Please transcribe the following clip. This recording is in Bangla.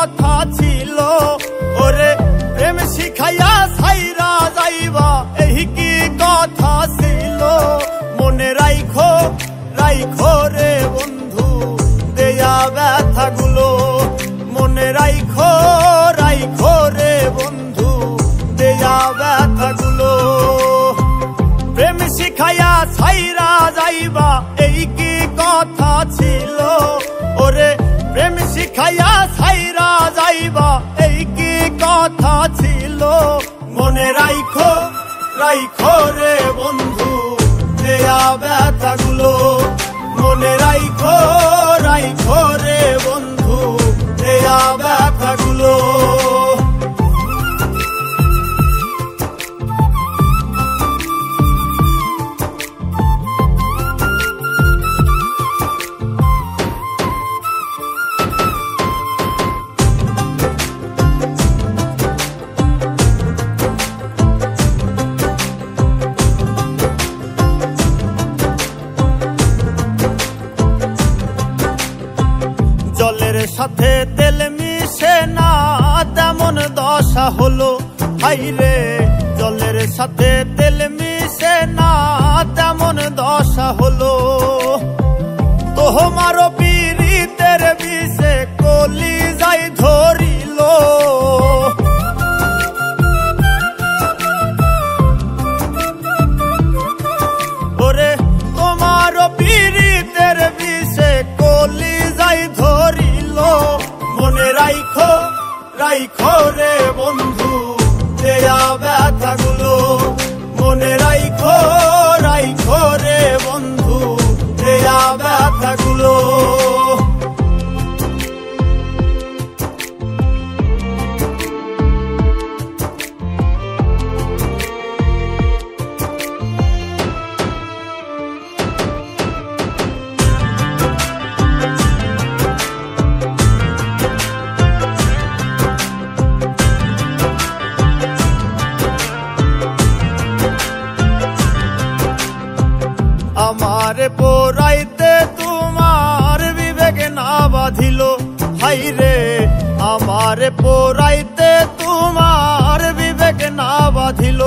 কথা ছিল, ওরে প্রেম শিখাইয়া ছাইরা যাইবা এই কি কথা ছিল। মনে রাইখো রাইখো রে বন্ধু দেয়া ব্যথাগুলো, মনে রাইখো রাইখো রে বন্ধু দেয়া ব্যথাগুলো। প্রেম শিখাইয়া ছাইরা যাইবা এই কি কথা ছিল, ওরে প্রেম শিখাইয়া ছাইরা যাইবা এই কি কথা ছিল। মনে রাইখো রাইখো রে বন্ধু দেয়া ব্যথাগুলো, মনে রাইখো রাইখো রে বন্ধু দেয়া ব্যথাগুলো। জলের সাথে তেল মিশে না তেমন দশা হলো, হাইরে জলের সাথে তেল মিশে না তেমন দশা হলো। তোমারও পীড়িতের বিষে কলিজায় ধরিল, ওরে তোমারও পীড়িতের বিষে কলিজায় ধরিল। মনে রাইখো রাইখো রে বন্ধু দেয়া ব্যথাগুলো, মনে রাইখো রাইখো রে বন্ধু দেয়া ব্যথাগুলো। আমারে পোড়াইতে তোমার বিবেক না বাঁধিল, হাইরে আমারে পোড়াইতে তোমার বিবেক না বাঁধিল।